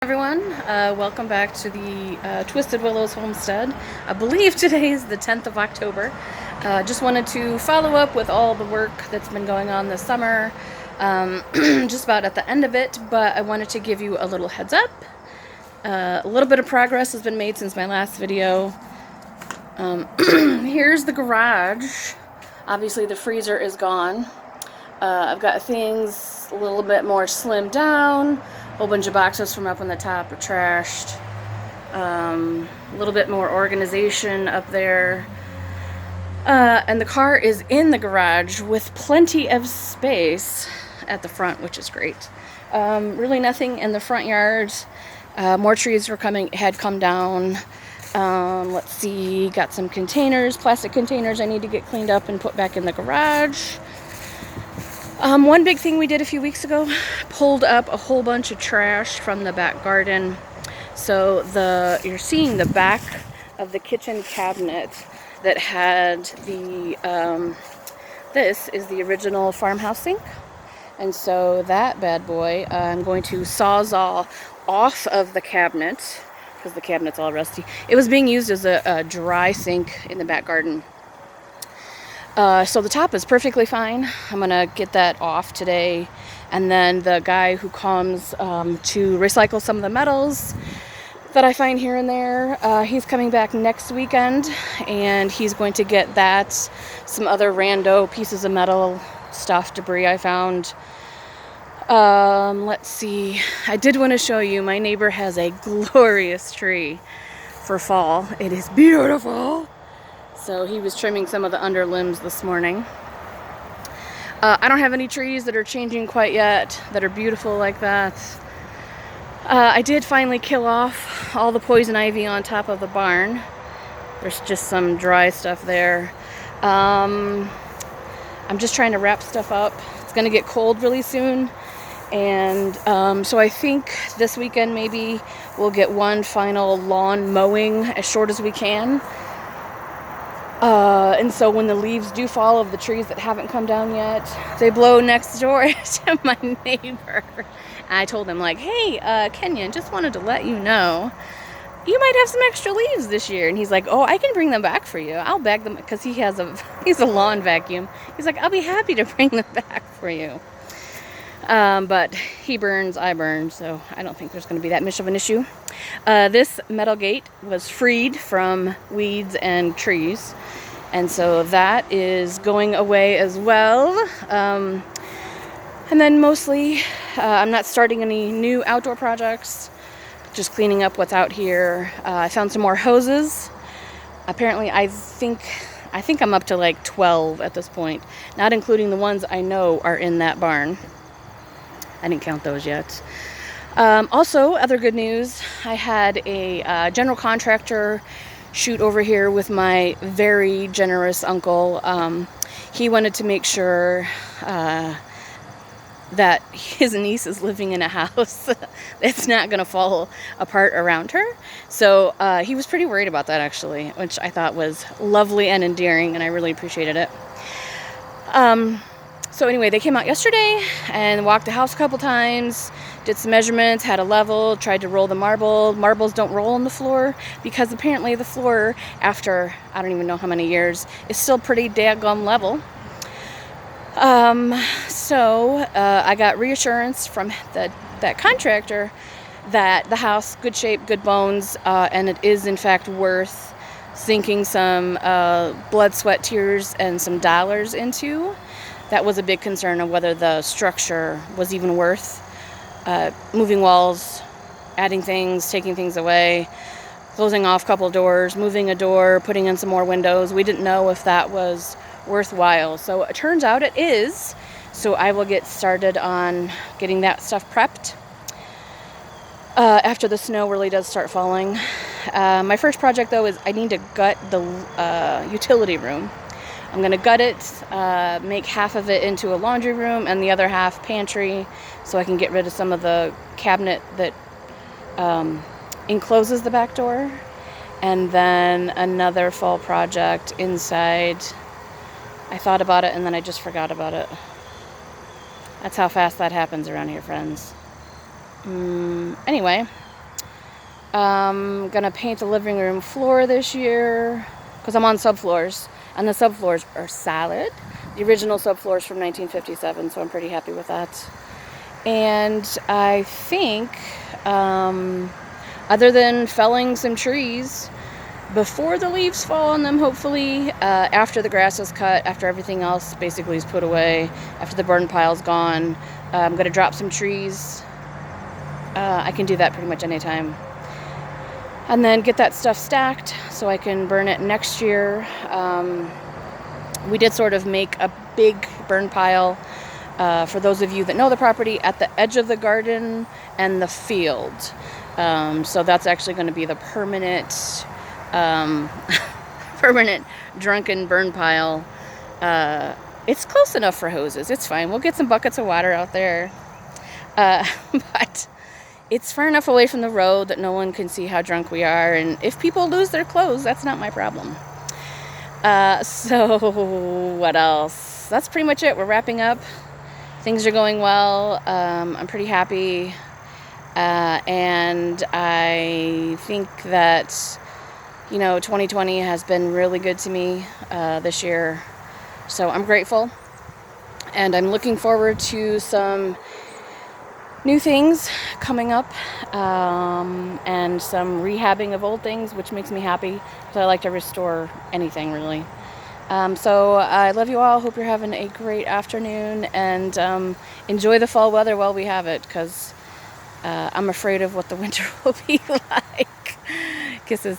Everyone, welcome back to the Twisted Willows homestead. I believe today is the 10th of October. Just wanted to follow up with all the work that's been going on this summer. Just about at the end of it, but I wanted to give you a little heads up. A little bit of progress has been made since my last video. Here's the garage. Obviously the freezer is gone. I've got things a little bit more slimmed down. A whole bunch of boxes from up on the top are trashed. A little bit more organization up there. And the car is in the garage with plenty of space at the front, which is great. Really nothing in the front yard. More trees had come down. Let's see, got some containers, plastic containers I need to get cleaned up and put back in the garage. One big thing we did a few weeks ago, pulled up a whole bunch of trash from the back garden. So you're seeing the back of the kitchen cabinet that had this is the original farmhouse sink. And so that bad boy, I'm going to sawzall off of the cabinet because the cabinet's all rusty. It was being used as a dry sink in the back garden. So the top is perfectly fine. I'm going to get that off today. And then the guy who comes to recycle some of the metals that I find here and there, he's coming back next weekend. And he's going to get that, some other rando pieces of metal stuff, debris I found. Let's see. I did want to show you, my neighbor has a glorious tree for fall. It is beautiful. So he was trimming some of the underlimbs this morning. I don't have any trees that are changing quite yet that are beautiful like that. I did finally kill off all the poison ivy on top of the barn. There's just some dry stuff there. I'm just trying to wrap stuff up. It's going to get cold really soon. And so I think this weekend maybe we'll get one final lawn mowing as short as we can. And so when the leaves do fall of the trees that haven't come down yet, they blow next door to my neighbor. I told him, like, hey, Kenyon, just wanted to let you know, you might have some extra leaves this year. And he's like, oh, I can bring them back for you. I'll bag them, because he's a lawn vacuum. He's like, I'll be happy to bring them back for you. But he burns, I burn, so I don't think there's going to be that much of an issue. This metal gate was freed from weeds and trees, and so that is going away as well. And then mostly, I'm not starting any new outdoor projects, just cleaning up what's out here. I found some more hoses. Apparently, I think I'm up to like 12 at this point, not including the ones I know are in that barn. I didn't count those yet. Also, other good news, I had a general contractor shoot over here with my very generous uncle. He wanted to make sure that his niece is living in a house that's not going to fall apart around her. So he was pretty worried about that, actually, which I thought was lovely and endearing, and I really appreciated it. So anyway, they came out yesterday and walked the house a couple times, did some measurements, had a level, tried to roll the marble. Marbles don't roll on the floor because apparently the floor, after I don't even know how many years, is still pretty daggum level. So I got reassurance from that contractor that the house, good shape, good bones, and it is in fact worth sinking some blood, sweat, tears, and some dollars into. That was a big concern of whether the structure was even worth moving walls, adding things, taking things away, closing off a couple doors, moving a door, putting in some more windows. We didn't know if that was worthwhile. So it turns out it is. So I will get started on getting that stuff prepped after the snow really does start falling. My first project, though, is I need to gut the utility room. I'm going to gut it, make half of it into a laundry room and the other half pantry so I can get rid of some of the cabinet that encloses the back door. And then another fall project inside. I thought about it and then I just forgot about it. That's how fast that happens around here, friends. Anyway, I'm gonna paint the living room floor this year because I'm on subfloors, and the subfloors are solid. The original subfloors from 1957, so I'm pretty happy with that. And I think, other than felling some trees before the leaves fall on them, hopefully, after the grass is cut, after everything else basically is put away, after the burn pile's gone, I'm going to drop some trees. I can do that pretty much anytime. And then get that stuff stacked so I can burn it next year. We did sort of make a big burn pile, for those of you that know the property, at the edge of the garden and the field. So that's actually going to be the permanent permanent drunken burn pile. It's close enough for hoses. It's fine. We'll get some buckets of water out there. But it's far enough away from the road that no one can see how drunk we are. And if people lose their clothes, that's not my problem. So what else? That's pretty much it. We're wrapping up. Things are going well. I'm pretty happy. And I think that, 2020 has been really good to me this year. So I'm grateful. And I'm looking forward to some new things coming up, and some rehabbing of old things, which makes me happy because I like to restore anything, really. So I love you all. Hope you're having a great afternoon, and enjoy the fall weather while we have it, because I'm afraid of what the winter will be like. Kisses.